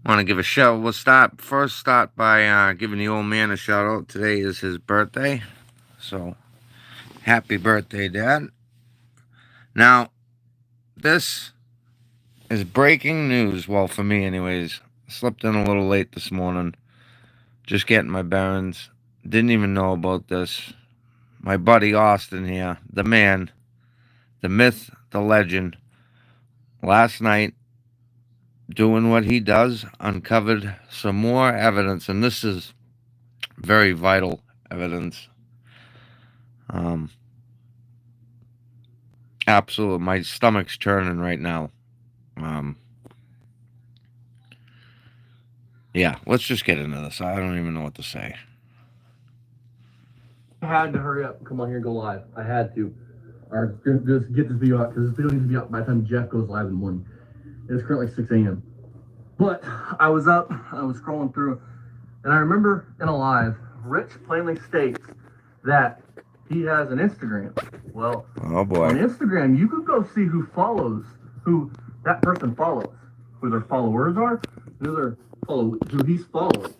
Want to give a shout. We'll first start by giving the old man a shout out. Today is his birthday, so happy birthday, Dad. Now, this is breaking news. Well, for me, anyways. Slept in a little late this morning, just getting my bearings. Didn't even know about this. My buddy Austin here, the man, the myth, the legend, last night, doing what he does, uncovered some more evidence, and this is very vital evidence. Um, Absolute. My stomach's churning right now. Um, yeah, let's just get into this. I don't even know what to say. I had to hurry up and come on here and go live. I had to. Or just get this video out because this video needs to be out by the time Jeff goes live in the morning. It's currently 6 a.m. But I was up, I was scrolling through, and I remember in a live, Rich plainly states that he has an Instagram. Well, Oh boy. on Instagram, you could go see who that person follows, who their followers are, who he's following.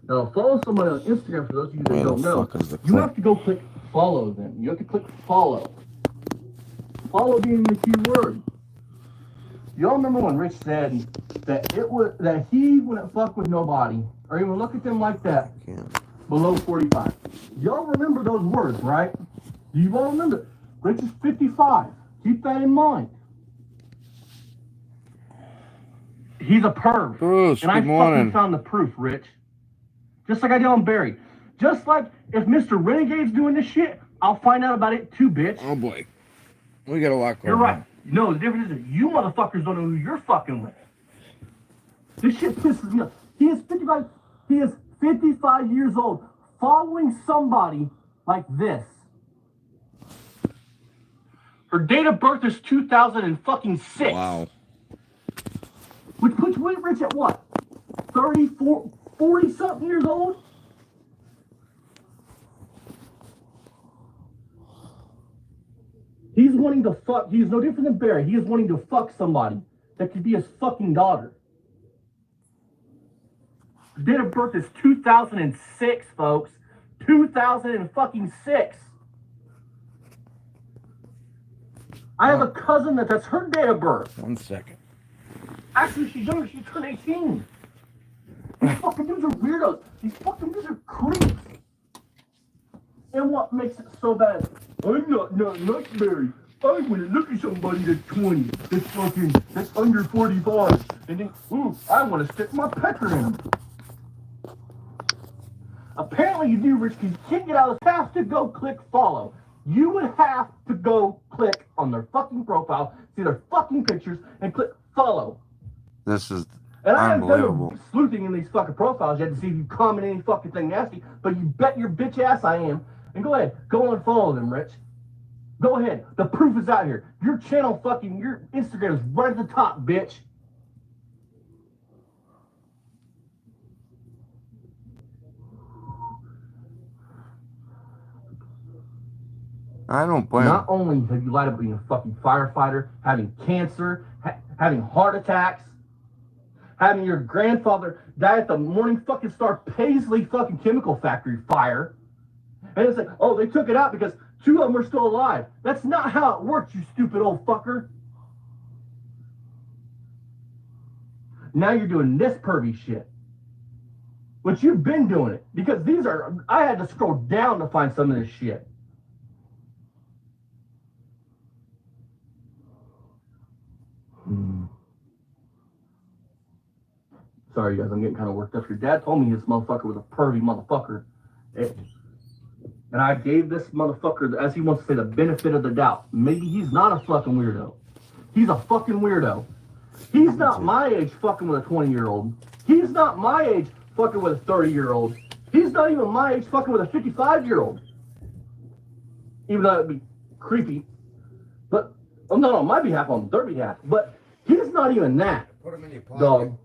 Now, follow somebody on Instagram, for those of you that don't know, you have to go click follow them. You have to click follow. Follow being the key word. Y'all remember when Rich said that he wouldn't fuck with nobody or even look at them like that below 45. Y'all remember those words, right? Do you all remember? Rich is 55. Keep that in mind. He's a perv. Bruce, and I good morning. fucking found the proof, Rich. Just like I did on Barry. Just like if Mr. Renegade's doing this shit, I'll find out about it too, bitch. Oh boy. We got a lot going on. You're right. No, the difference is you motherfuckers don't know who you're fucking with. This shit pisses me off. He is 55 years old, following somebody like this. Her date of birth is 2006. Wow. Which puts Rich at what? 34, 40 something years old? He's wanting to fuck. He's no different than Barry. He is wanting to fuck somebody that could be his fucking daughter. Her date of birth is 2006, folks. 2006. I have a cousin that's her date of birth. 1 second. Actually, she's younger. She turned 18. These fucking dudes are weirdos. These fucking dudes are creeps. And what makes it so bad? I'm not like Barry. I want to look at somebody that's 20, that's under 45, and then, I want to stick my pecker in them. Apparently you do, Rich, because you can't get out of this. You have to go click follow. You would have to go click on their fucking profile, see their fucking pictures, and click follow. This is And I haven't unbelievable. done sleuthing in these fucking profiles yet to see if you comment any fucking thing nasty, but you bet your bitch ass I am. And go ahead, go and follow them, Rich. Go ahead. The proof is out here. Your channel your Instagram is right at the top, bitch. I don't blame. Not only have you lied about being a fucking firefighter, having cancer, having heart attacks, having your grandfather die at the Morning fucking Star Paisley fucking chemical factory fire. And it's like, oh, they took it out because 2 of them are still alive. That's not how it works, you stupid old fucker. Now you're doing this pervy shit. But you've been doing it. Because I had to scroll down to find some of this shit. Sorry, guys, I'm getting kind of worked up. Your dad told me this motherfucker was a pervy motherfucker. And I gave this motherfucker, as he wants to say, the benefit of the doubt. Maybe he's not a fucking weirdo. He's a fucking weirdo. He's not my age fucking with a 20-year-old. He's not my age fucking with a 30-year-old. He's not even my age fucking with a 55-year-old. Even though it'd be creepy. But, not on my behalf, on their behalf. But he's not even that. Put him in your pocket. Dog.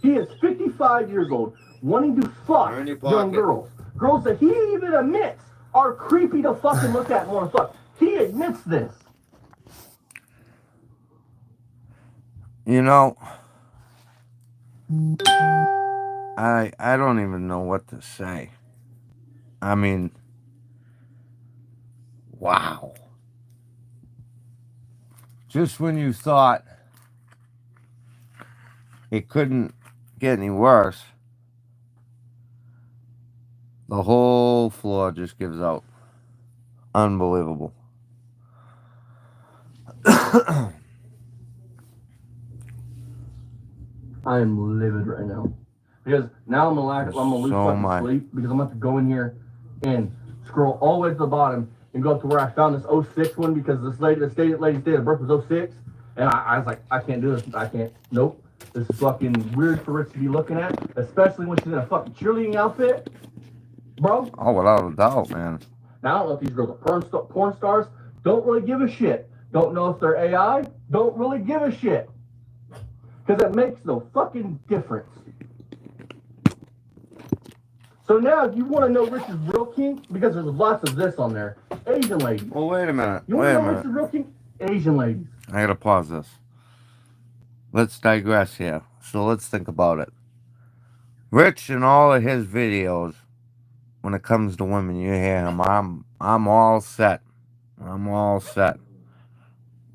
He is 55 years old, wanting to fuck young girls. Girls that he even admits are creepy to fucking look at and want to fuck. He admits this. You know, I don't even know what to say. I mean, wow. Just when you thought it couldn't get any worse, the whole floor just gives out. Unbelievable. I am livid right now. Because now I'm gonna lose So fucking much. sleep because I'm gonna have to go in here and scroll all the way to the bottom and go up to where I found this '06 one because this lady's date of birth was '06, and I was like, I can't do this. I can't. Nope. This is fucking weird for Rich to be looking at, especially when she's in a fucking cheerleading outfit, bro. Oh, without a doubt, man. Now I don't know if these girls are porn stars. Don't really give a shit. Don't know if they're AI. Don't really give a shit because it makes no fucking difference. So now, if you want to know Rich's real kink, because there's lots of this on there, Asian ladies. Well, wait a minute. You want to know Rich's real kink? Asian ladies. I gotta pause this. Let's digress here. So let's think about it. Rich in all of his videos, when it comes to women, you hear him. I'm all set. I'm all set.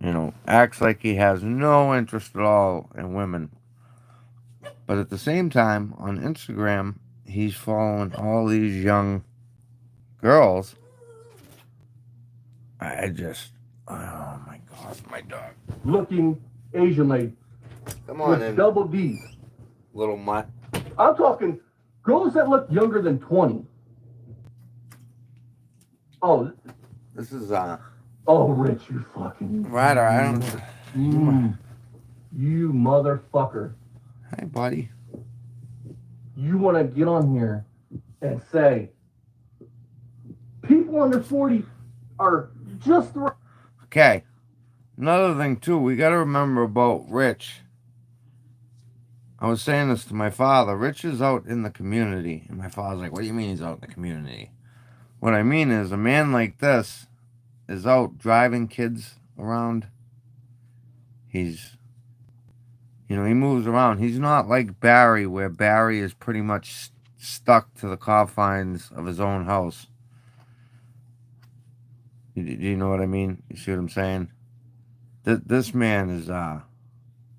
You know, acts like he has no interest at all in women. But at the same time, on Instagram, he's following all these young girls. I just, oh my God, my dog. Looking Asian lady. Come on with in, double D's. little mutt. I'm talking girls that look younger than 20. Oh, This is, oh, Rich, you fucking. Ryder, I don't. You motherfucker. Hey, buddy. You want to get on here and say people under 40 are just the. Okay. Another thing, too, we got to remember about Rich. I was saying this to my father. Rich is out in the community. And my father's like, what do you mean he's out in the community? What I mean is a man like this is out driving kids around. He's, he moves around. He's not like Barry, where Barry is pretty much stuck to the confines of his own house. Do you know what I mean? You see what I'm saying? This man is,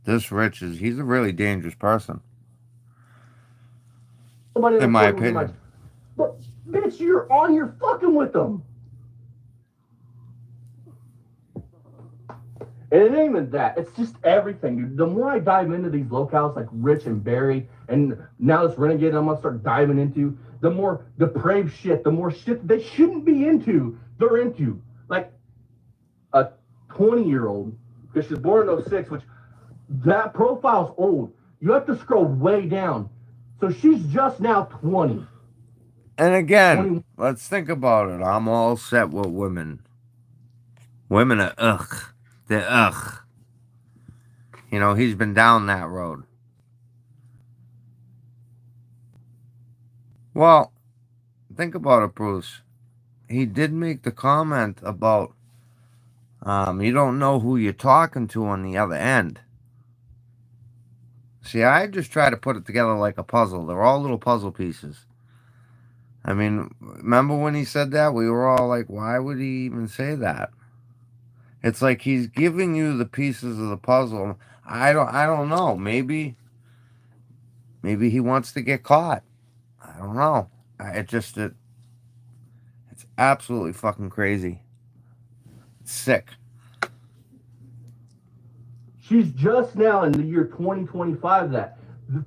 this Rich is, he's a really dangerous person. In my opinion. But, bitch, you're on here fucking with them. And it ain't even that. It's just everything, dude. The more I dive into these locales like Rich and Barry, and now this Renegade I'm gonna start diving into, the more depraved shit, the more shit they shouldn't be into, they're into. Like a 20-year-old, because she's born in '06, which that profile's old. You have to scroll way down. So she's just now 20. And again, let's think about it. I'm all set with women. Women are ugh. They're ugh. You know, he's been down that road. Well, think about it, Bruce. He did make the comment about you don't know who you're talking to on the other end. See, I just try to put it together like a puzzle. They're all little puzzle pieces. I mean, remember when he said that? We were all like, why would he even say that? It's like he's giving you the pieces of the puzzle. I don't know. Maybe he wants to get caught. I don't know. It's absolutely fucking crazy. It's sick. She's just now in the year 2025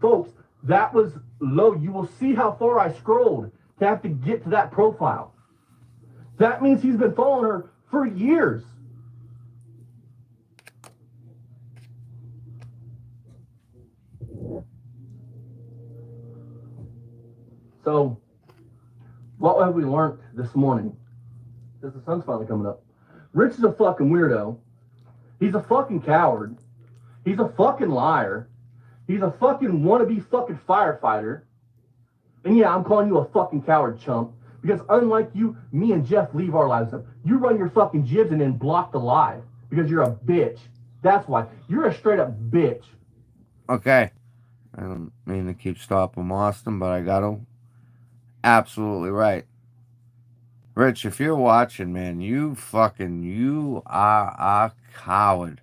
folks, that was low. You will see how far I scrolled to have to get to that profile. That means he's been following her for years. So, what have we learned this morning? Because the sun's finally coming up. Rich is a fucking weirdo. He's a fucking coward. He's a fucking liar. He's a fucking wannabe fucking firefighter. And yeah, I'm calling you a fucking coward, chump. Because unlike you, me and Jeff leave our lives up. You run your fucking jibs and then block the live. Because you're a bitch. That's why. You're a straight up bitch. Okay. I don't mean to keep stopping Austin, but I got to. Absolutely right. Rich, if you're watching, man, you are a coward.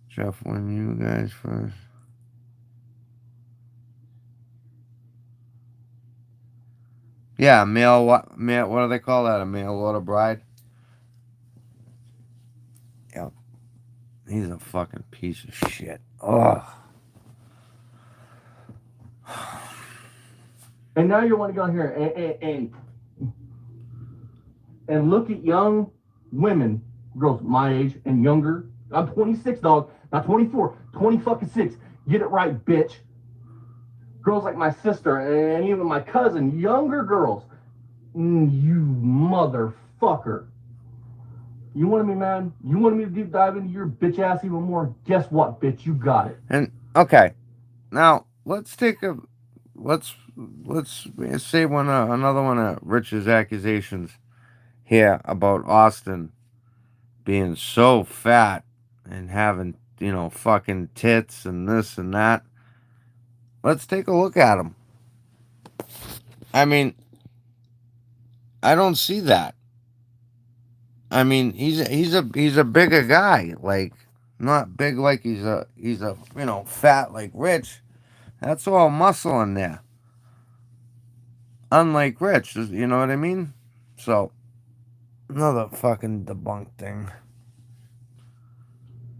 Jeff, when you guys first. Yeah, what do they call that? A mail order bride? Yeah, he's a fucking piece of shit. Ugh. And now you want to go here and look at young women, girls my age and younger. I'm 26, dog, not 24, 20 fucking 6. Get it right, bitch. Girls like my sister and even my cousin, younger girls. You motherfucker. You wanted me, man? You wanted me to deep dive into your bitch ass even more? Guess what, bitch? You got it. And okay, now let's say another one of Rich's accusations here about Austin being so fat and having fucking tits and this and that. Let's take a look at him. I mean, I don't see that. I mean, he's a bigger guy, like not big like he's a fat like Rich. That's all muscle in there. Unlike Rich, you know what I mean? So another fucking debunk thing.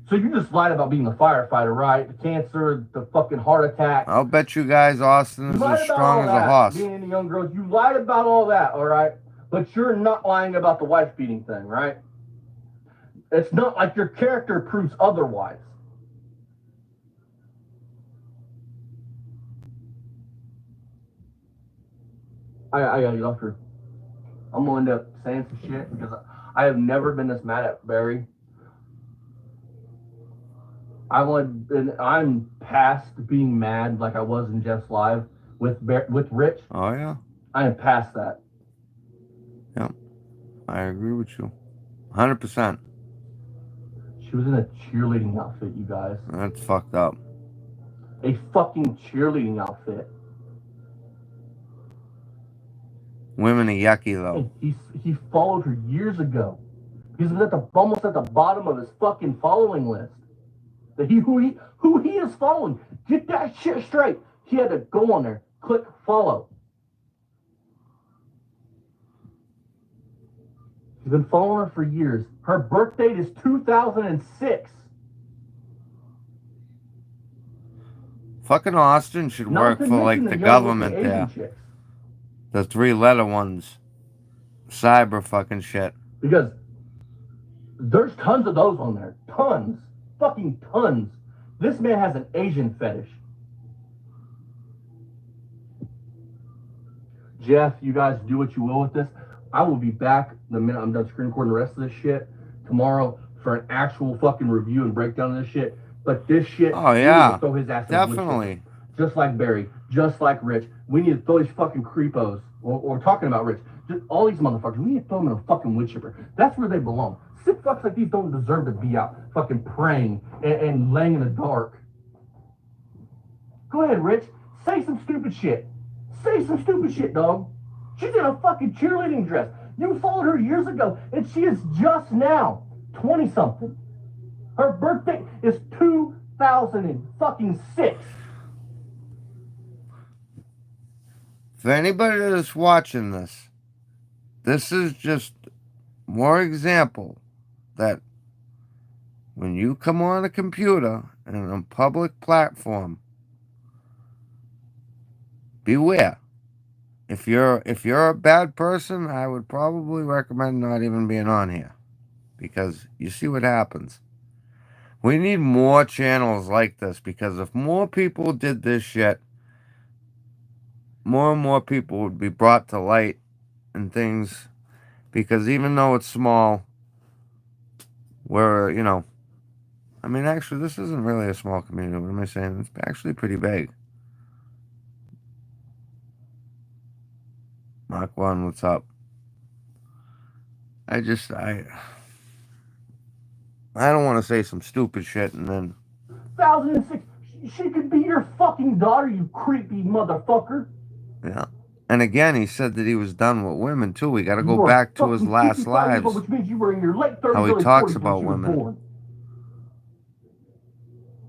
So you just lied about being a firefighter, right? The cancer, the fucking heart attack. I'll bet you guys Austin is as strong as a horse. Being a young girl, you lied about all that, all right? But you're not lying about the wife beating thing, right? It's not like your character proves otherwise. I gotta get off here. I'm gonna end up saying some shit because I have never been this mad at Barry. I'm past being mad like I was in Jeff's live with Rich. Oh yeah. I am past that. Yep, I agree with you, 100%. She was in a cheerleading outfit, you guys. That's fucked up. A fucking cheerleading outfit. Women are yucky though. He followed her years ago. He was almost at the bottom of his fucking following list. Who he is following. Get that shit straight. He had to go on there, click follow. He's been following her for years. Her birth date is 2006. Fucking Austin should work for like the government there. Chicks. The 3-letter ones. Cyber fucking shit. Because there's tons of those on there. Tons. Fucking tons. This man has an Asian fetish. Jeff, you guys do what you will with this. I will be back the minute I'm done screen recording the rest of this shit tomorrow for an actual fucking review and breakdown of this shit. But this shit, oh yeah, throw his ass definitely. Just like Barry, just like Rich. We need to throw these fucking creepos. We're talking about Rich. Just all these motherfuckers. We need to throw them in a fucking wood chipper. That's where they belong. Sick fucks like these don't deserve to be out fucking praying and laying in the dark. Go ahead, Rich. Say some stupid shit. Say some stupid shit, dog. She's in a fucking cheerleading dress. You followed her years ago, and she is just now 20-something. Her birthday is 2006. For anybody that's watching this, this is just more example that when you come on a computer and on a public platform, beware. If you're a bad person, I would probably recommend not even being on here, because you see what happens. We need more channels like this, because if more people did this shit, more and more people would be brought to light and things, because even though it's small, we're, I mean, actually, this isn't really a small community. What am I saying? It's actually pretty big. Mark 1, what's up? I don't want to say some stupid shit and then... 2006. She could be your fucking daughter, you creepy motherfucker. Yeah. And again, he said that he was done with women, too. We got to go You are back to his fucking last 55 years old, lives. which means you were in your late How 30s, he early talks 40s when about she was women. born.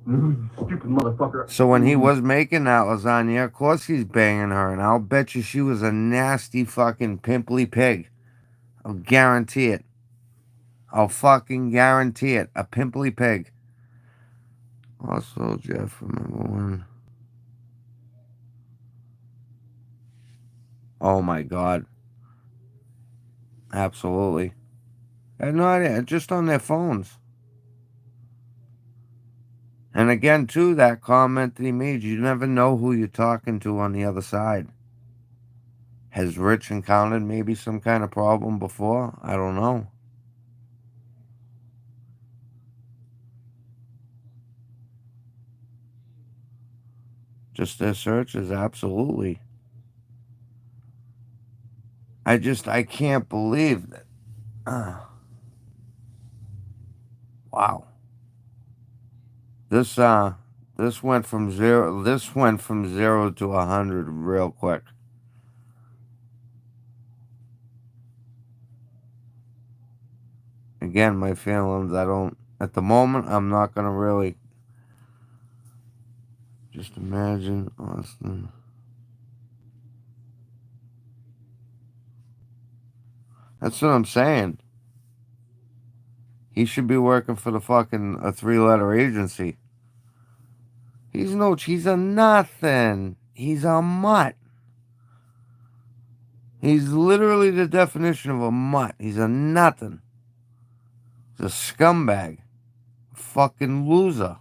You stupid motherfucker. So when he was making that lasagna, of course he's banging her. And I'll bet you she was a nasty fucking pimply pig. I'll guarantee it. I'll fucking guarantee it. A pimply pig. Also, Jeff, remember when... Oh my God. Absolutely. I had no idea. Just on their phones. And again, too, that comment that he made, you never know who you're talking to on the other side. Has Rich encountered maybe some kind of problem before? I don't know. Just their searches, absolutely. I can't believe that. Wow. This, this went from zero to 100 real quick. Again, my feelings, at the moment, I'm not gonna really, just imagine Austin. That's what I'm saying. He should be working for the fucking a 3-letter agency. He's a nothing. He's a mutt. He's literally the definition of a mutt. He's a nothing. He's a scumbag. Fucking loser.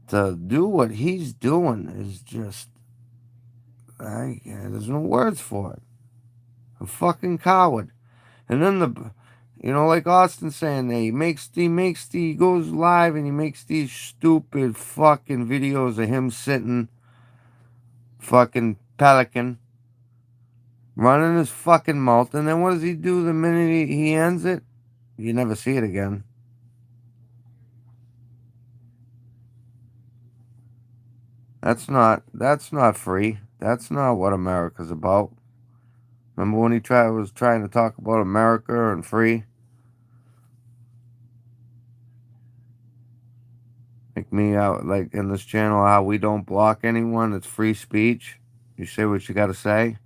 To do what he's doing is just, there's no words for it. A fucking coward. And then like Austin saying, he goes live and he makes these stupid fucking videos of him sitting, fucking pelican, running his fucking mouth. And then what does he do the minute he ends it? You never see it again. That's not free. That's not what America's about. Remember when he was trying to talk about America and free? Like me out, like in this channel, how we don't block anyone. It's free speech. You say what you gotta say.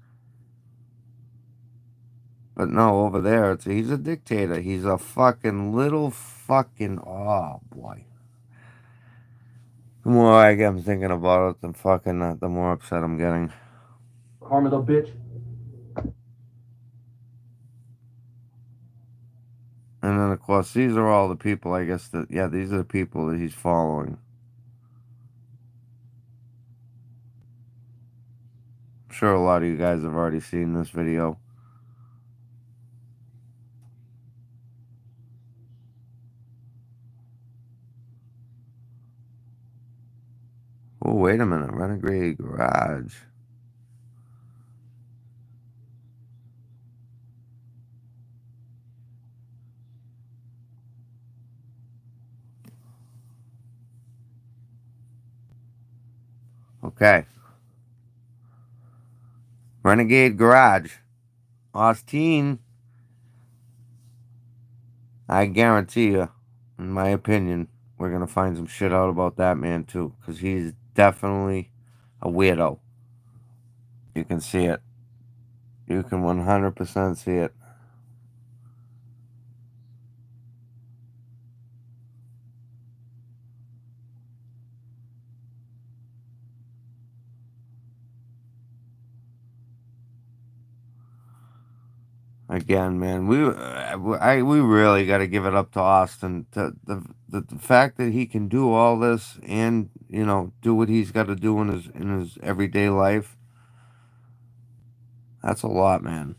But no, over there, he's a dictator. He's a fucking little fucking, oh boy. The more I'm thinking about it, the more upset I'm getting. Karma the bitch. And then, of course, these are all the people, I guess, these are the people that he's following. I'm sure a lot of you guys have already seen this video. Oh, wait a minute. Renegade Garage. Okay. Renegade Garage. Austin. I guarantee you, in my opinion, we're going to find some shit out about that man, too. Because he's definitely a weirdo. You can see it. You can 100% see it. Again, man, we really got to give it up to Austin. The fact that he can do all this and do what he's got to do in his everyday life, that's a lot, man.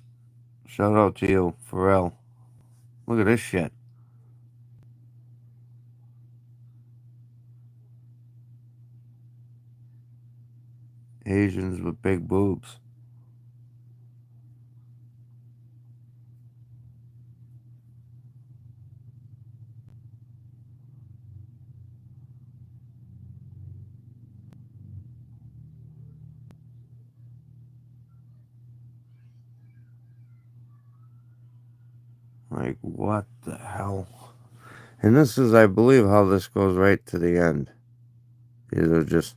Shout out to you, for real. Look at this shit. Asians with big boobs. Like, what the hell? And this is, I believe, how this goes right to the end. These are just...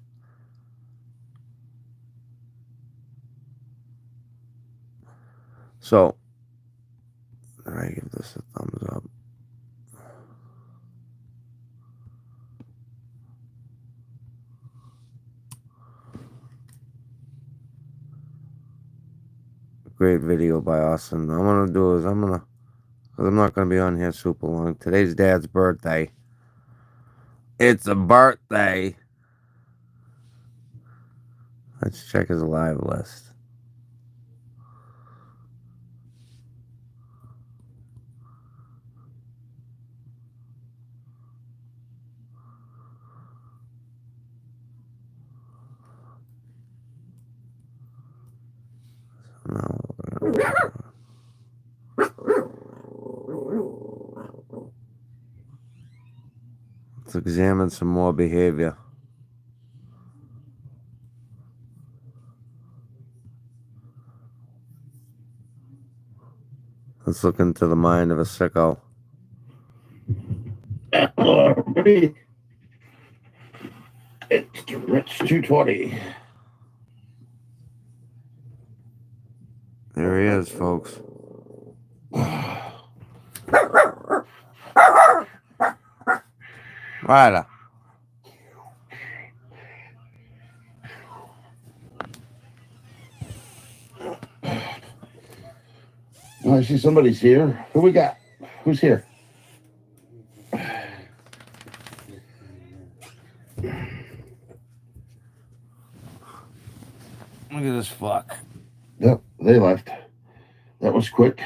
So, I give this a thumbs up. Great video by Austin. I'm gonna do is because I'm not gonna be on here super long. Today's Dad's birthday. It's a birthday. Let's check his live list. Let's examine some more behavior. Let's look into the mind of a sicko. Hello, everybody. It's the Rich 220. There he is, folks. Ryder. Oh, I see somebody's here. Who we got? Who's here? Look at this fuck. Yep, they left. That was quick.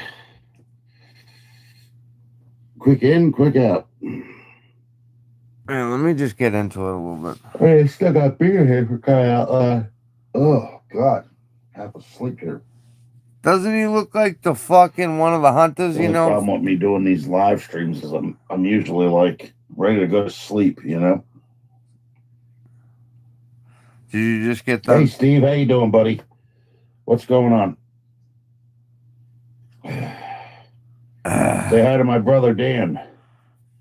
Quick in, quick out. Hey, let me just get into it a little bit. Hey, still got beer here for crying out loud. Oh, God. Half asleep here. Doesn't he look like the fucking one of the hunters, you The know? problem with me doing these live streams is I'm usually like ready to go to sleep, you know? Did you just get done? Hey, Steve, how you doing, buddy? What's going on? Say hi to my brother, Dan.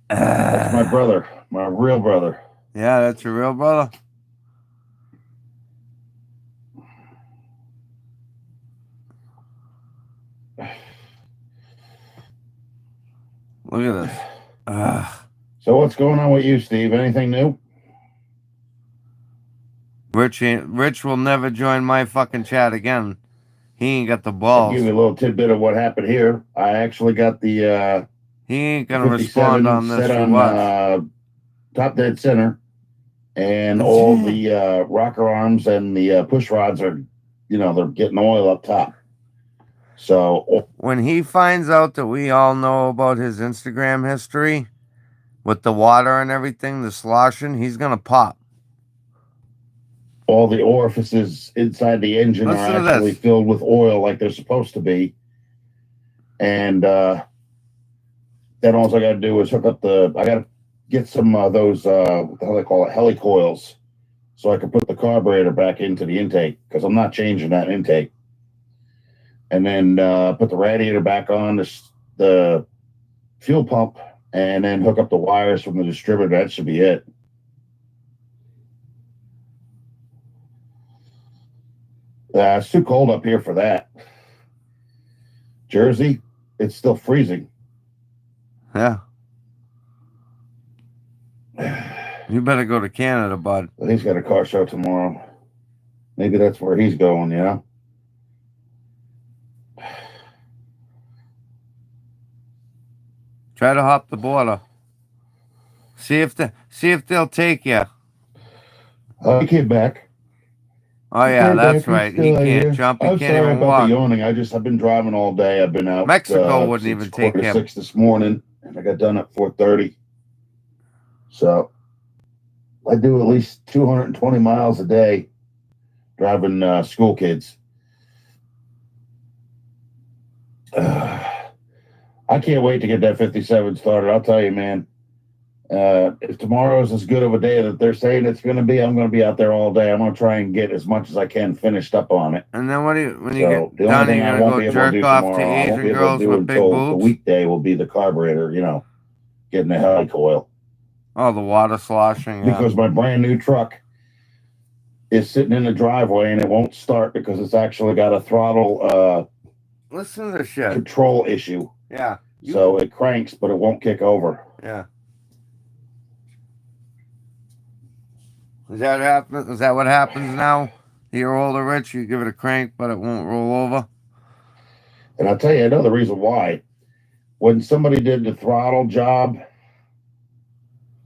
That's my brother, my real brother. Yeah, that's your real brother? Look at this. So what's going on with you, Steve? Anything new? Rich will never join my fucking chat again. He ain't got the I'll balls. give you a little tidbit of what happened here. I actually got the He ain't gonna respond on this. set on top dead center, and all the rocker arms and the push rods are, they're getting oil up top. So when he finds out that we all know about his Instagram history with the water and everything, the sloshing, he's gonna pop. All the orifices inside the engine are actually filled with oil like they're supposed to be. And then all I got to do is hook up I got to get some of those, what the hell they call it, helicoils, so I can put the carburetor back into the intake, because I'm not changing that intake. And then put the radiator back on the fuel pump, and then hook up the wires from the distributor. That should be it. It's too cold up here for that. Jersey, it's still freezing. Yeah. You better go to Canada, bud. He's got a car show tomorrow. Maybe that's where he's going, Try to hop the border. See if they'll take you. He came back. Oh yeah, that's right. He can't jump. He can't even walk. I'm sorry about the yawning. I've been driving all day. I've been out. Mexico wouldn't even take him. 6 this morning, and I got done at 4:30. So I do at least 220 miles a day driving school kids. I can't wait to get that 57 started. I'll tell you, man. If tomorrow's as good of a day that they're saying it's going to be, I'm going to be out there all day. I'm going to try and get as much as I can finished up on it. And then when you So get the done, only are you thing I gonna won't go be able to jerk do off to tomorrow, I won't be Asian able to girls do with big until the boobs? weekday will be the carburetor, getting the heli coil. Oh, the water sloshing. Yeah. Because my brand new truck is sitting in the driveway and it won't start because it's actually got a throttle Listen to this shit. control issue. Yeah. So it cranks, but it won't kick over. Yeah. Is that what happens now? You're older, Rich. You give it a crank, but it won't roll over. And I'll tell you another reason why. When somebody did the throttle job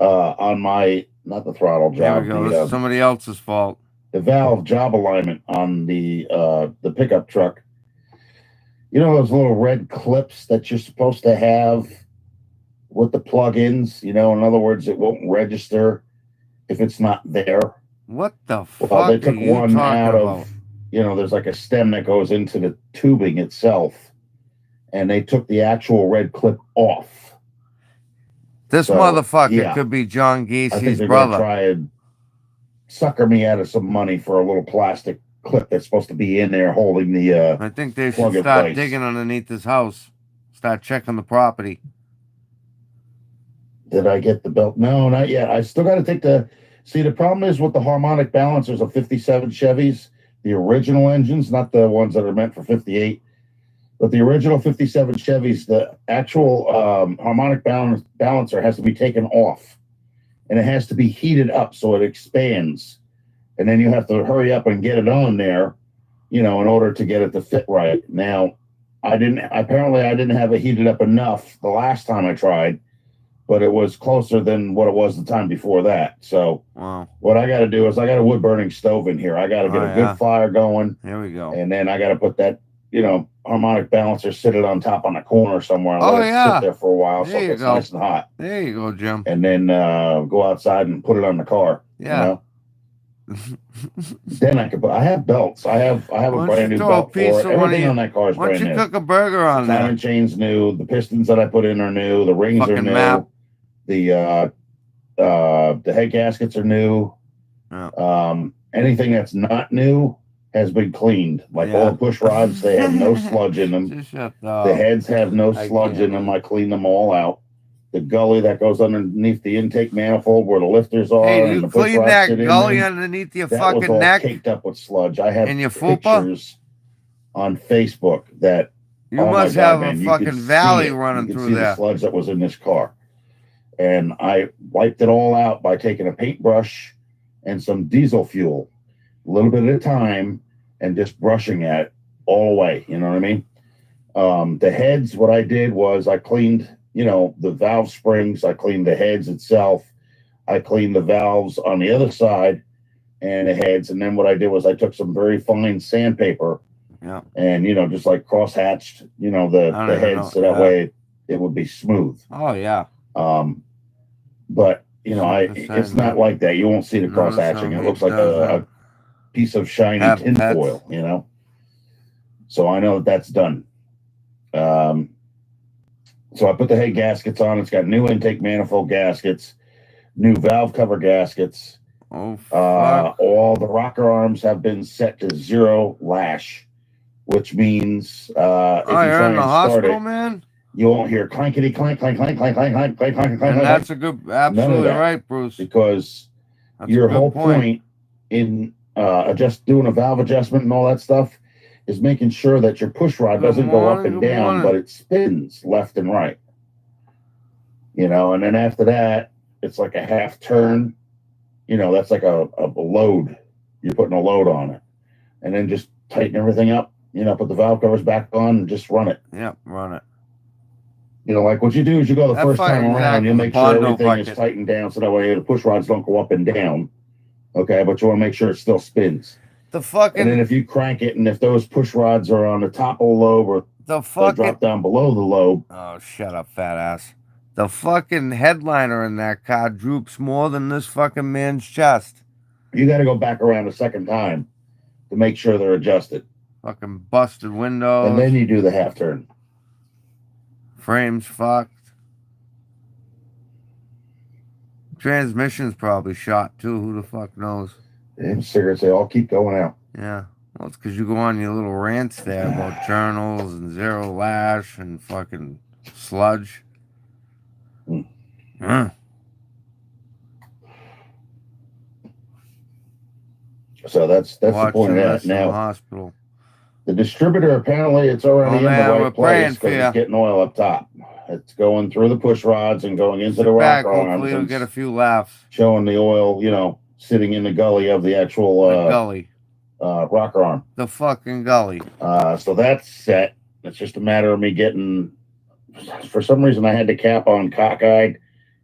on my, not the throttle job, There we go. This is somebody else's fault. The valve job alignment on the pickup truck. You know those little red clips that you're supposed to have with the plug-ins? In other words, it won't register if it's not there. What the fuck Well, they took are you one talking out about? of, there's like a stem that goes into the tubing itself, and they took the actual red clip off. This motherfucker could be John Gacy's I think they're brother. Gonna try and sucker me out of some money for a little plastic clip that's supposed to be in there holding the I think they should start digging underneath his house. Start checking the property. Did I get the belt? No, not yet. I still got to take the... See, the problem is with the harmonic balancers of 57 Chevys, the original engines, not the ones that are meant for 58, but the original 57 Chevys, the actual harmonic balancer has to be taken off. And it has to be heated up so it expands. And then you have to hurry up and get it on there, in order to get it to fit right. Now, I didn't have it heated up enough the last time I tried, but it was closer than what it was the time before that. So what I got to do is I got a wood burning stove in here. I got to get a good fire going. There we go. And then I got to put that, harmonic balancer, sit it on top on a corner somewhere and let it sit there for a while so it gets nice and hot. There you go, Jim. And then go outside and put it on the car. Yeah. Then I could put. I have belts. I have a brand new belt for it. Everything on that car is brand new. Why don't you cook a burger on there? Timing chain's new. The pistons that I put in are new. The rings are new. Map. The head gaskets are new. Yeah. Anything that's not new has been cleaned. Like all the push rods, they have no sludge in them. The heads have no sludge in them. I cleaned them all out. The gully that goes underneath the intake manifold where the lifters are. Hey, you clean that gully underneath your fucking neck? That was all caked up with sludge. I have pictures on Facebook that... You must have a fucking valley running through there. The sludge that was in this car. And I wiped it all out by taking a paintbrush and some diesel fuel, a little bit at a time, and just brushing at it all away. You know what I mean? The heads, what I did was I cleaned... the valve springs, I cleaned the heads itself. I cleaned the valves on the other side and the heads. And then what I did was I took some very fine sandpaper and, just like cross-hatched, the heads so that way it would be smooth. Oh, yeah. But, it's not like that. You won't see the cross-hatching. It looks like a piece of shiny tinfoil, So I know that's done. So I put the head gaskets on. It's got new intake manifold gaskets, new valve cover gaskets. Oh, fuck. All the rocker arms have been set to 0 lash, which means if you try and start it, man, you won't hear clankety clank, clank, clank, clank, clank, clank, clank, clank, clank. And that's a good, absolutely right, Bruce. Because your whole point in just doing a valve adjustment and all that stuff is making sure that your push rod doesn't go up and down, but it spins left and right. And then after that, it's like a half turn. That's like a load. You're putting a load on it. And then just tighten everything up, put the valve covers back on and just run it. Yep, run it. Like what you do is you go the first time around, you make sure everything is tightened down so that way the push rods don't go up and down. Okay, but you want to make sure it still spins. And then if you crank it, and if those push rods are on the top of the lobe or they drop down below the lobe. Oh, shut up, fat ass. The fucking headliner in that car droops more than this fucking man's chest. You got to go back around a second time to make sure they're adjusted. Fucking busted windows. And then you do the half turn. Frames fucked. Transmission's probably shot too. Who the fuck knows? And cigarettes, they all keep going out. Yeah. Well, it's because you go on your little rants there about journals and zero lash and fucking sludge. So that's the point of that. In the Now, hospital. the distributor, apparently it's already in the right place because it's getting oil up top. It's going through the push rods and going into the rock arms. Hopefully you'll get a few laughs. Showing the oil, you know, sitting in the gully of the actual gully. Rocker arm. The fucking gully. So that's set. It's just a matter of me getting, for some reason I had the cap on cockeyed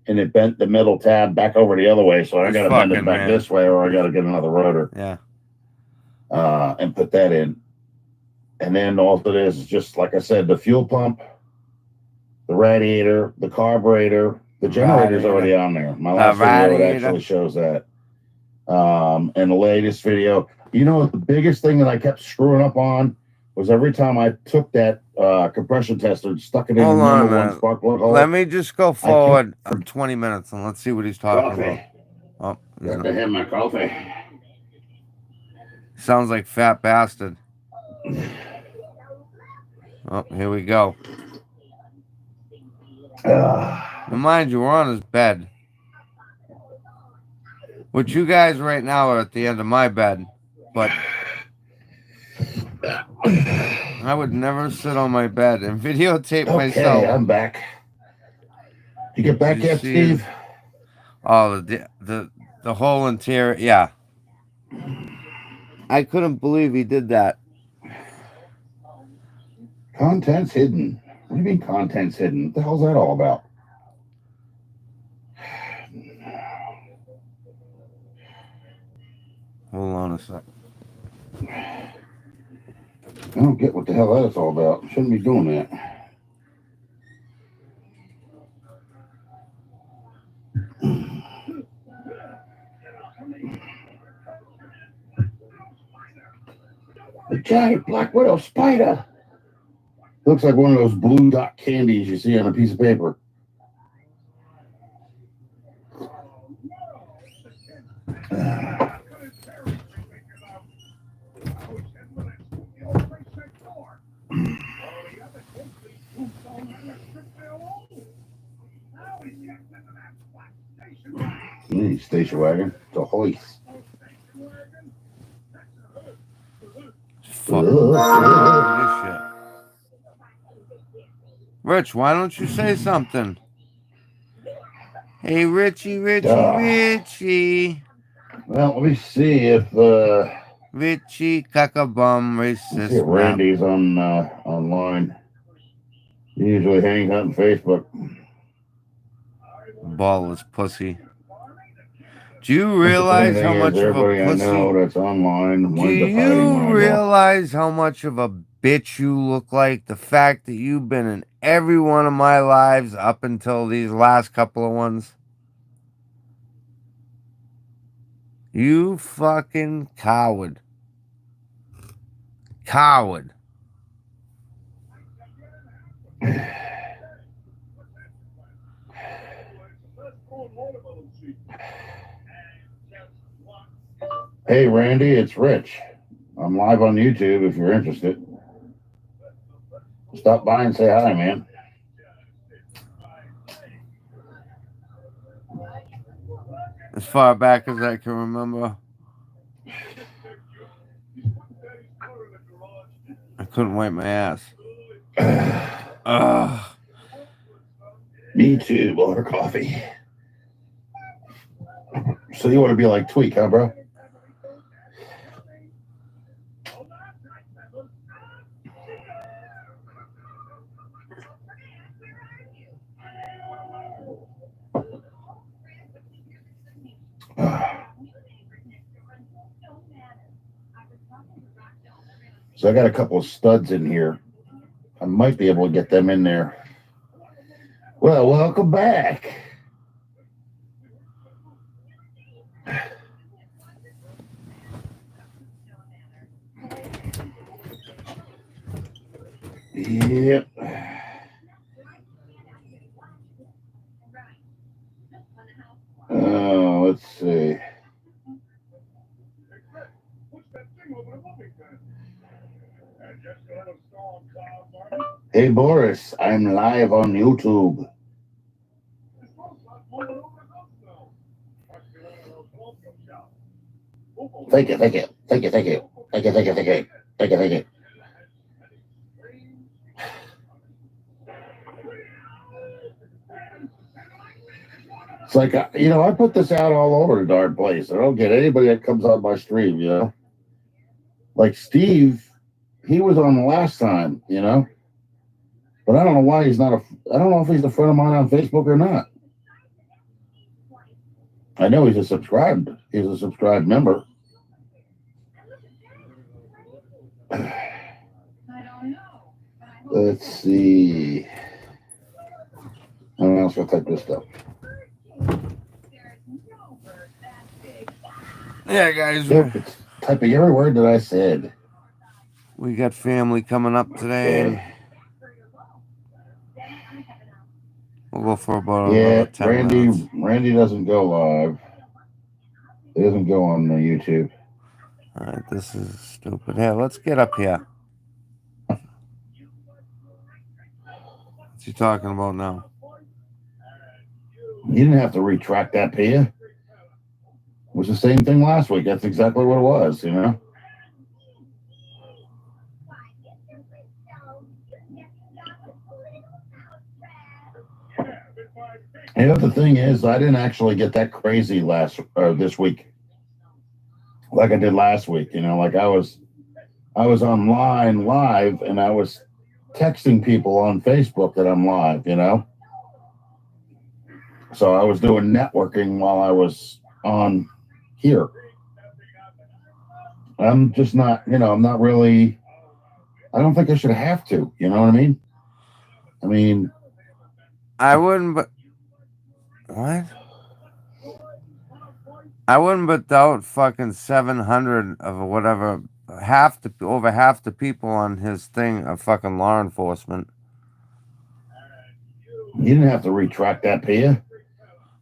and it bent the middle tab back over the other way. So I got to bend it back this way or I got to get another rotor. Yeah. And put that in. And then all it is just, like I said, the fuel pump, the radiator, the carburetor, the generator's already on there. My last video, it actually shows that. And the latest video, you know, the biggest thing that I kept screwing up on was every time I took that compression tester and stuck it in the number one spark plug hole. Let me just go forward 20 minutes and let's see what he's talking about. Oh, got to have my coffee. Sounds like fat bastard. Oh, here we go. Mind you, we're on his bed. Which you guys right now are at the end of my bed. But I would never sit on my bed and videotape myself. Okay, I'm back. You get back yet, Steve? Oh, the whole interior, yeah. I couldn't believe he did that. Contents hidden. What do you mean contents hidden? What the hell's that all about? Hold on a sec. I don't get what the hell that's all about. Shouldn't be doing that. The giant black widow spider. Looks like one of those blue dot candies you see on a piece of paper. Station wagon. It's a hoist. Rich, why don't you say something? Hey, Richie. Well, let me see if Richie Cockabum racist. See if Randy's on online. He usually hangs out on Facebook. Ballless pussy. Do you realize how much of a pussy? I know that's online. Do you realize how much of a bitch you look like? The fact that you've been in every one of my lives up until these last couple of ones. You fucking coward. Coward. Hey, Randy, it's Rich. I'm live on YouTube if you're interested. Stop by and say hi, man. As far back as I can remember. I couldn't wipe my ass. Me too, more coffee. So you want to be like Tweak, huh, bro? So I got a couple of studs in here. I might be able to get them in there. Well, welcome back. Yep. Hey, Boris, I'm live on YouTube. Thank you. It's like, I put this out all over the darn place. I don't get anybody that comes on my stream, Like Steve, he was on the last time, But I don't know why he's not I don't know if he's a friend of mine on Facebook or not. I know he's a subscribed member. Let's see. I'm else gonna type this stuff. Yeah, guys. Yep, it's typing every word that I said. We got family coming up today. And we'll go for about another 10 minutes. Randy doesn't go live. It doesn't go on YouTube. All right, this is stupid. Here, let's get up here. What's he talking about now? You didn't have to retract that, Pia. It was the same thing last week. That's exactly what it was, And the thing is, I didn't actually get that crazy this week, like I did last week. Like I was online live, and I was texting people on Facebook that I'm live. So I was doing networking while I was on here. I'm just not, I'm not really. I don't think I should have to. You know what I mean? I wouldn't, but. What? I wouldn't but doubt fucking 700 of whatever, over half the people on his thing are fucking law enforcement. You didn't have to retract that, Pia.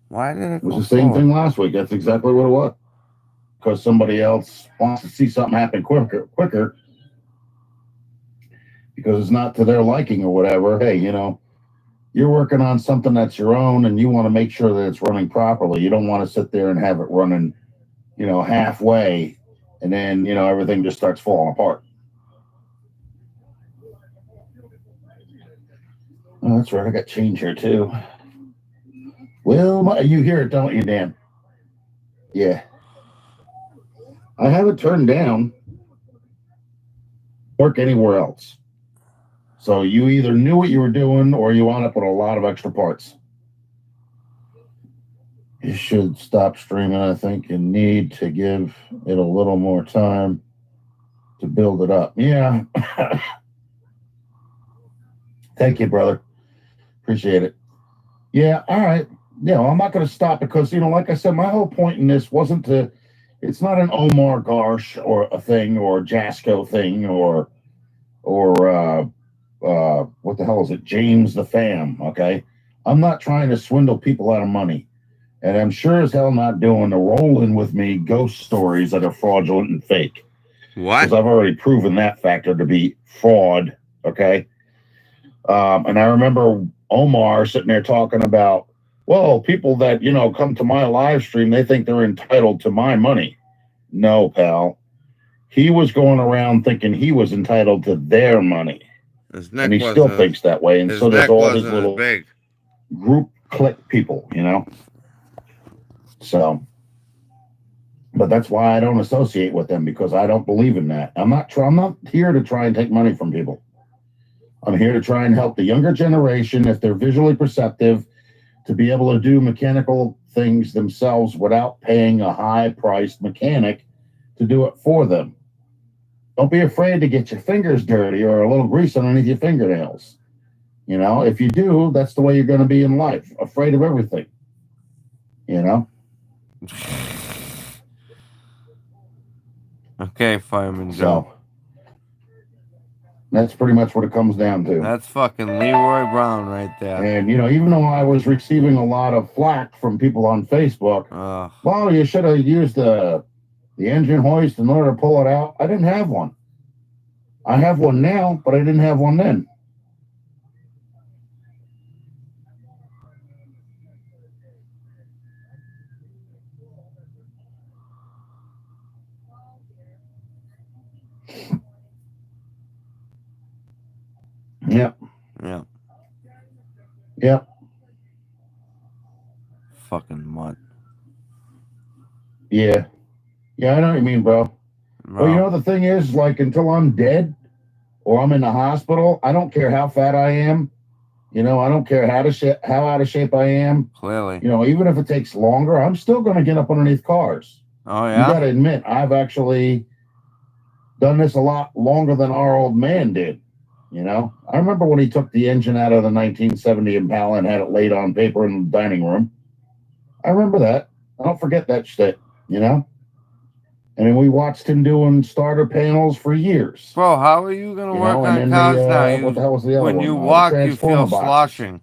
Why did it was the same thing last week. That's exactly what it was. Because somebody else wants to see something happen quicker. Because it's not to their liking or whatever. Hey, you're working on something that's your own, and you want to make sure that it's running properly. You don't want to sit there and have it running, halfway, and then, everything just starts falling apart. Oh, that's right. I got change here, too. Well, you hear it, don't you, Dan? Yeah. I have it turned down. Work anywhere else. So you either knew what you were doing or you wound up with a lot of extra parts. You should stop streaming, I think, and need to give it a little more time to build it up. Yeah. Thank you, brother. Appreciate it. Yeah, all right. I'm not going to stop because, like I said, my whole point in this wasn't it's not an Omar Garsh or a thing or a Jasco thing or what the hell is it? James the Fam. Okay. I'm not trying to swindle people out of money. And I'm sure as hell not doing the rolling with me ghost stories that are fraudulent and fake. What? Because I've already proven that factor to be fraud. Okay. And I remember Omar sitting there talking about, well, people that, come to my live stream, they think they're entitled to my money. No, pal. He was going around thinking he was entitled to their money. And he still thinks that way. And so there's all his little group clique people, So, but that's why I don't associate with them, because I don't believe in that. I'm not here to try and take money from people. I'm here to try and help the younger generation, if they're visually perceptive, to be able to do mechanical things themselves without paying a high-priced mechanic to do it for them. Don't be afraid to get your fingers dirty or a little grease underneath your fingernails. If you do, that's the way you're going to be in life, afraid of everything. Okay, Fireman Joe. So, that's pretty much what it comes down to. That's fucking Leroy Brown right there. And, even though I was receiving a lot of flack from people on Facebook, well, you should have used the engine hoist in order to pull it out. I didn't have one. I have one now, but I didn't have one then. Yep. Yeah. Yep. Fucking mutt. Yeah. Yeah, I know what you mean, bro. Well, you know, the thing is, like, until I'm dead or I'm in the hospital, I don't care how fat I am. You know, I don't care how out of shape I am. Clearly. You know, even if it takes longer, I'm still going to get up underneath cars. Oh, yeah? You got to admit, I've actually done this a lot longer than our old man did. You know, I remember when he took the engine out of the 1970 Impala and had it laid on paper in the dining room. I remember that. I don't forget that shit, you know? And then we watched him doing starter panels for years. Bro, how are you going to work on cars now? What the hell was the other one? When you walk, you feel boxes. sloshing.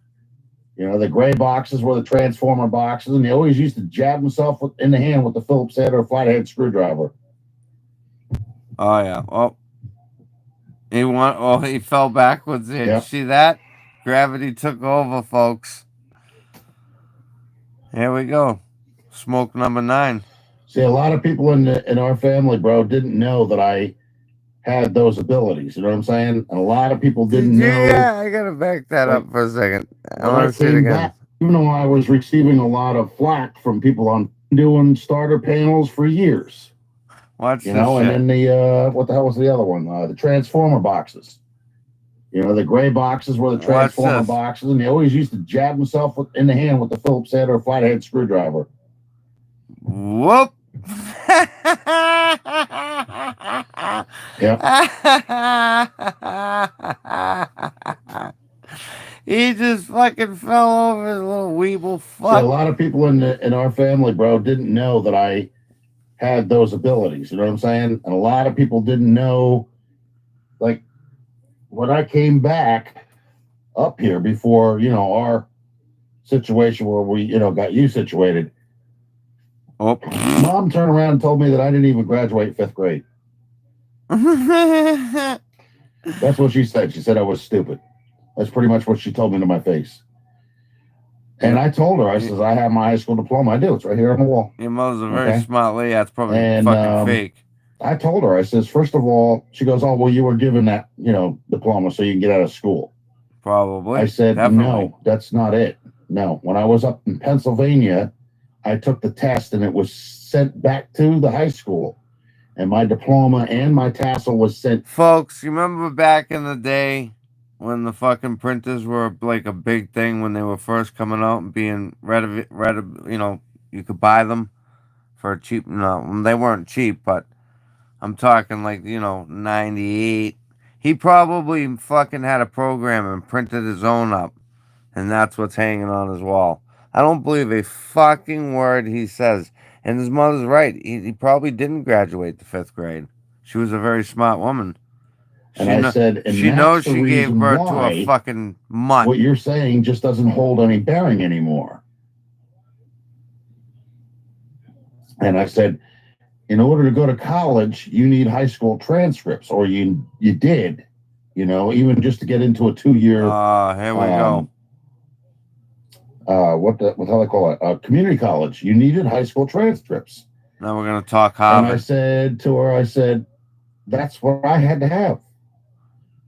You know, the gray boxes were the transformer boxes, and he always used to jab himself in the hand with the Phillips head or flathead screwdriver. Oh, yeah. Oh. He fell backwards there. Yep. See that? Gravity took over, folks. Here we go. Smoke number 9. See, a lot of people in our family, bro, didn't know that I had those abilities. You know what I'm saying? And a lot of people didn't know. Yeah, I gotta back that up for a second. I want to see it again. Even though I was receiving a lot of flack from people on doing starter panels for years. Watch you this know, shit. And then the what the hell was the other one? The transformer boxes. You know, the gray boxes were the transformer boxes, and he always used to jab himself in the hand with the Phillips head or flathead screwdriver. Whoop. Yep. He just fucking fell over his little weeble fuck. See, a lot of people in our family, bro, didn't know that I had those abilities. You know what I'm saying? And a lot of people didn't know, like, when I came back up here before, you know, our situation where we, you know, got you situated. Oh. Mom turned around and told me that I didn't even graduate 5th grade. That's what she said. She said I was stupid. That's pretty much what she told me to my face. And I told her, I says, I have my high school diploma. I do. It's right here on the wall. Your mother's a very smart lady. That's probably fucking fake. I told her, I says, first of all, she goes, oh, well, you were given that, you know, diploma so you can get out of school. Probably. I said, no, that's not it. No. When I was up in Pennsylvania, I took the test and it was sent back to the high school. And my diploma and my tassel was sent. Folks, you remember back in the day when the fucking printers were like a big thing when they were first coming out and being you know, you could buy them for cheap. No, they weren't cheap, but I'm talking like, you know, 98. He probably fucking had a program and printed his own up, and that's what's hanging on his wall. I don't believe a fucking word he says. And his mother's right. He probably didn't graduate the 5th grade. She was a very smart woman. And I said, and she knows she gave birth to a fucking mutt. What you're saying just doesn't hold any bearing anymore. And I said, in order to go to college, you need high school transcripts, or you did, you know, even just to get into a 2-year. Here we go. What the hell they call it? Community college. You needed high school transcripts. Now we're gonna talk Harvard. And I said to her, I said, that's what I had to have,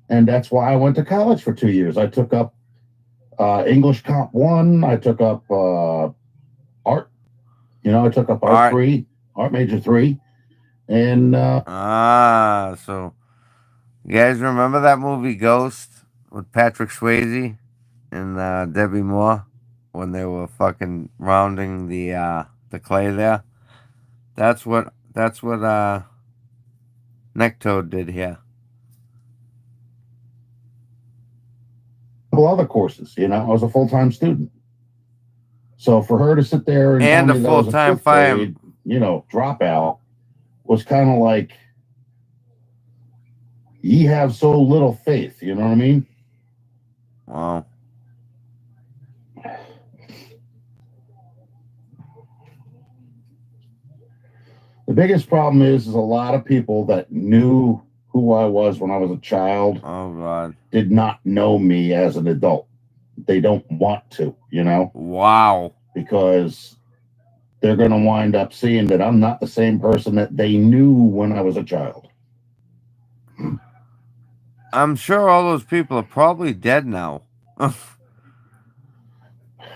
and that's why I went to college for 2 years. I took up English Comp 1. I took up art. You know, I took up art 3, art major 3, and so you guys remember that movie Ghost with Patrick Swayze and Debbie Moore when they were fucking rounding the clay there? That's what Nectoad did here. A couple other courses, you know, I was a full-time student. So for her to sit there and tell me that I was a 5th grade, you know, dropout was kind of like, ye have so little faith, you know what I mean? Wow. The biggest problem is a lot of people that knew who I was when I was a child, Oh God, did not know me as an adult. They don't want to, you know? Wow. Because they're going to wind up seeing that I'm not the same person that they knew when I was a child. I'm sure all those people are probably dead now.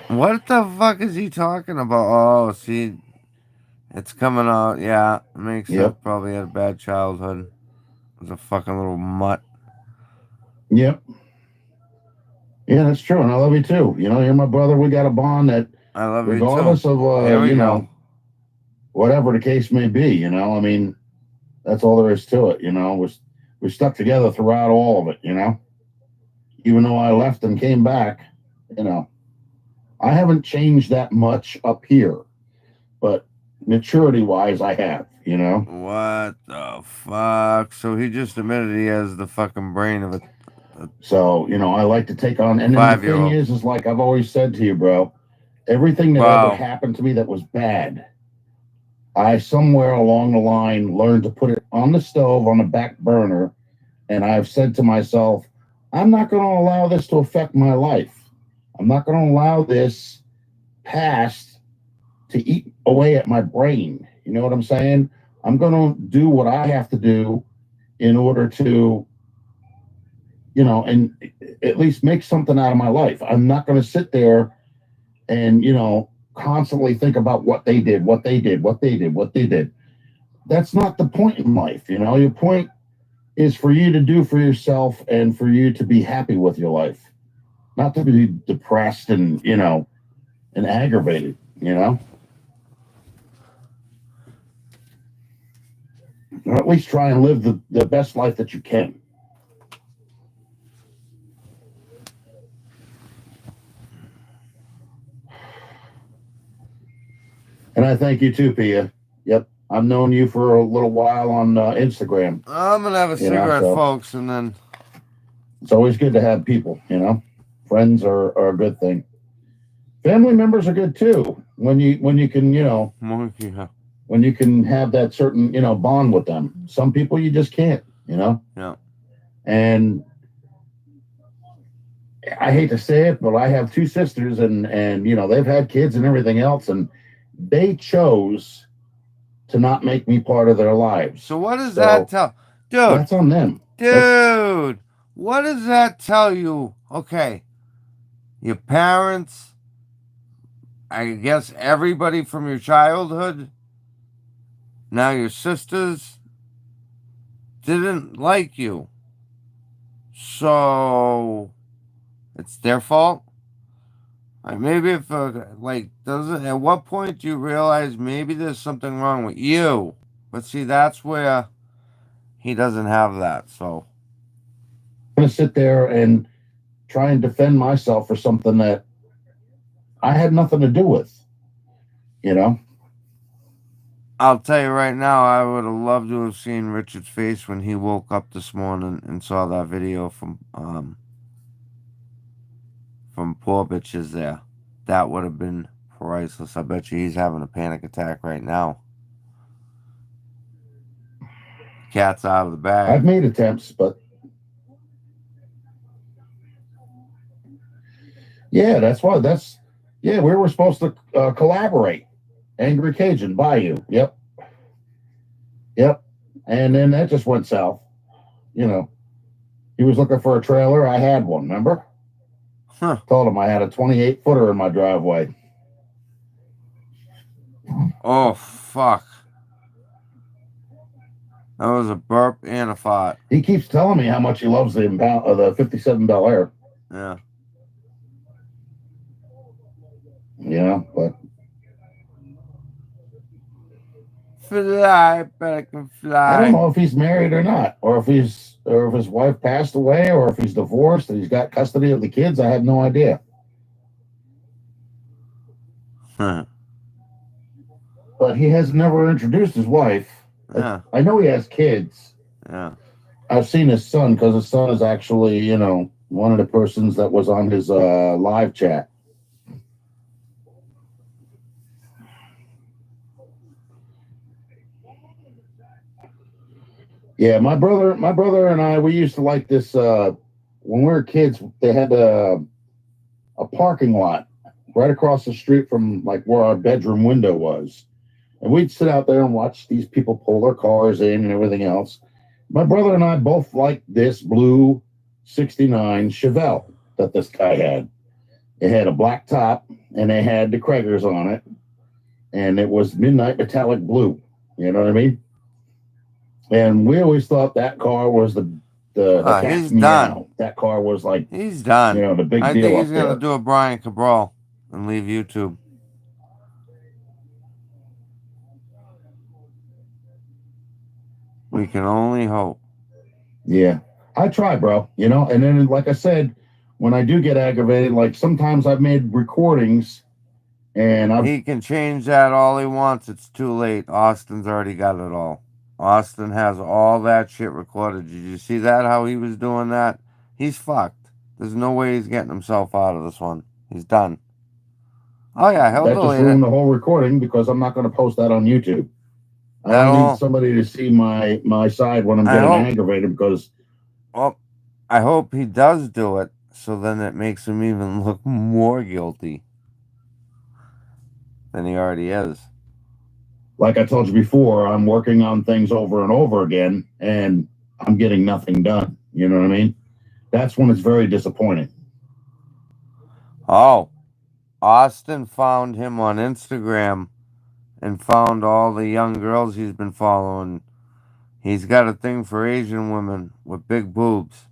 What the fuck is he talking about? Oh, see, it's coming out. Yeah, makes sense. Yep. Probably had a bad childhood. Was a fucking little mutt. Yep. Yeah, that's true, and I love you too. You know, you're my brother. We got a bond that, I love regardless you too. of you know, whatever the case may be. You know, I mean, that's all there is to it. You know, we're stuck together throughout all of it. You know, even though I left and came back, you know, I haven't changed that much up here, but maturity wise, I have. You know. What the fuck? So he just admitted he has the fucking brain of a So, you know, I like to take on, and then the thing is like I've always said to you, bro, everything that ever happened to me that was bad, I somewhere along the line learned to put it on the stove on the back burner, and I've said to myself, I'm not going to allow this to affect my life. I'm not going to allow this past to eat away at my brain. You know what I'm saying? I'm going to do what I have to do in order to, you know, and at least make something out of my life. I'm not going to sit there and, you know, constantly think about what they did, what they did, what they did, what they did. That's not the point in life. You know, your point is for you to do for yourself and for you to be happy with your life, not to be depressed and, you know, and aggravated, you know, or at least try and live the best life that you can. And I thank you too, Pia. Yep. I've known you for a little while on Instagram. I'm going to have a cigarette, folks, and then. It's always good to have people, you know. Friends are a good thing. Family members are good too. When you can, you know, when you can have that certain, you know, bond with them. Some people you just can't, you know. Yeah. And I hate to say it, but I have two sisters, and you know they've had kids and everything else, and they chose to not make me part of their lives. So what does that tell, dude? That's on them, dude. What does that tell you? Okay, your parents, I guess everybody from your childhood, now your sisters, didn't like you. So it's their fault? Like maybe if, like, doesn't, at what point do you realize maybe there's something wrong with you? But see, that's where he doesn't have that, so. I'm going to sit there and try and defend myself for something that I had nothing to do with, you know? I'll tell you right now, I would have loved to have seen Richard's face when he woke up this morning and saw that video from Poor Bitches there. That would have been priceless. I bet you he's having a panic attack right now. Cat's out of the bag. I've made attempts, but yeah, we were supposed to collaborate. Angry Cajun, Bayou. Yep. And then that just went south. You know, he was looking for a trailer. I had one, remember? Huh. Told him I had a 28-footer in my driveway. Oh, fuck. That was a burp and a fart. He keeps telling me how much he loves the 57 Bel Air. Yeah. Yeah, but fly, but I can fly. I don't know if he's married or not, or if his wife passed away, or if he's divorced and he's got custody of the kids. I have no idea. Huh. But he has never introduced his wife. Yeah. I know he has kids. Yeah. I've seen his son because his son is actually, you know, one of the persons that was on his live chat. Yeah, my brother and I, we used to like this. When we were kids, they had a parking lot right across the street from like where our bedroom window was, and we'd sit out there and watch these people pull their cars in and everything else. My brother and I both liked this blue '69 Chevelle that this guy had. It had a black top and it had the Kragers on it, and it was midnight metallic blue. You know what I mean? And we always thought that car was the cat's He's done. meow. That car was like, He's done. the big I deal think up he's gonna there. do a Brian Cabral and leave YouTube. We can only hope. Yeah, I try, bro. And then like I said, when I do get aggravated, like sometimes I've made recordings, and He can change that all he wants. It's too late. Austin's already got it all. Austin has all that shit recorded. Did you see that? How he was doing that? He's fucked. There's no way he's getting himself out of this one. He's done. Oh yeah, he'll that just delete it. ruined the whole recording because I'm not going to post that on YouTube. I don't need somebody to see my side when I'm getting aggravated because. Well, I hope he does do it, so then it makes him even look more guilty than he already is. Like I told you before, I'm working on things over and over again, and I'm getting nothing done. You know what I mean? That's when it's very disappointing. Oh, Austin found him on Instagram and found all the young girls he's been following. He's got a thing for Asian women with big boobs,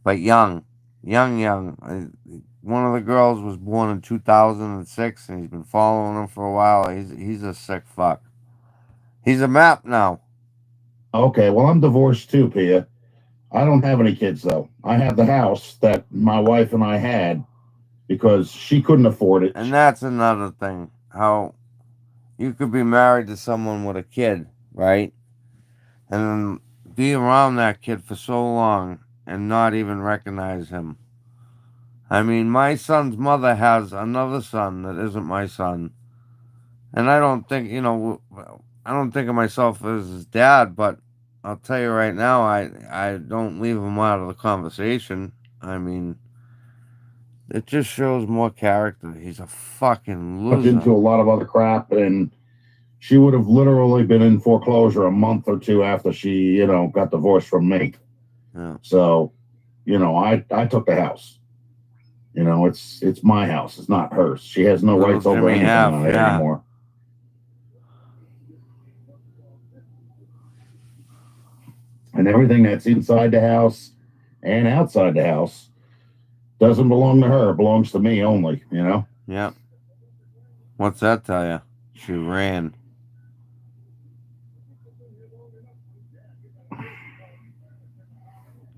but young. One of the girls was born in 2006, and he's been following him for a while. He's a sick fuck. He's a map now. Okay, well, I'm divorced too, Pia. I don't have any kids, though. I have the house that my wife and I had because she couldn't afford it. And that's another thing. How you could be married to someone with a kid, right? And then be around that kid for so long and not even recognize him. I mean, my son's mother has another son that isn't my son. And I don't think, I don't think of myself as his dad, but I'll tell you right now, I don't leave him out of the conversation. I mean, it just shows more character. He's a fucking loser. Into a lot of other crap, and she would have literally been in foreclosure a month or two after she, got divorced from me. Yeah. So, I took the house. It's my house. It's not hers. She has no rights over anything on it anymore. And everything that's inside the house and outside the house doesn't belong to her. It belongs to me only, Yeah. What's that tell you? She ran.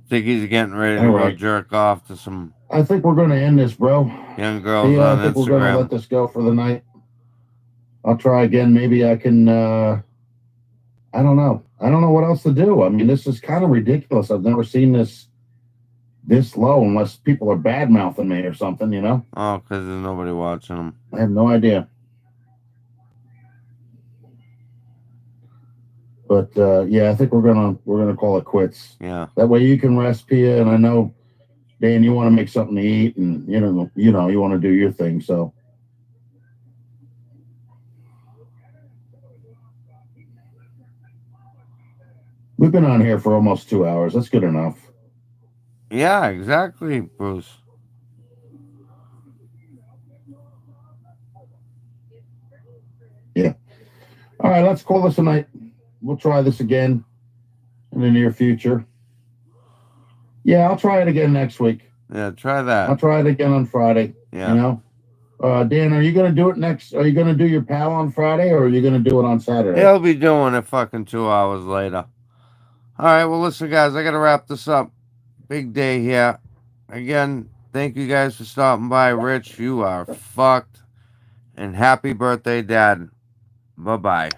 Think he's getting ready to go jerk off to some. I think we're going to end this, bro. Young girls on Instagram. I think we're going to let this go for the night. I'll try again. Maybe I can. I don't know. I don't know what else to do. I mean, this is kind of ridiculous. I've never seen this low unless people are bad mouthing me or something. Oh, because there's nobody watching them. I have no idea. But yeah, I think we're gonna call it quits. Yeah. That way you can rest, Pia, and I know, Dan, you want to make something to eat, and you want to do your thing. So we've been on here for almost 2 hours. That's good enough. Yeah, exactly, Bruce. Yeah. All right, let's call this a night. We'll try this again in the near future. Yeah, I'll try it again next week. Yeah, try that. I'll try it again on Friday. Yeah. Dan, are you going to do it next? Are you going to do your pal on Friday, or are you going to do it on Saturday? He'll be doing it fucking 2 hours later. All right, well, listen, guys, I got to wrap this up. Big day here. Again, thank you guys for stopping by. Rich, you are fucked. And happy birthday, Dad. Bye-bye.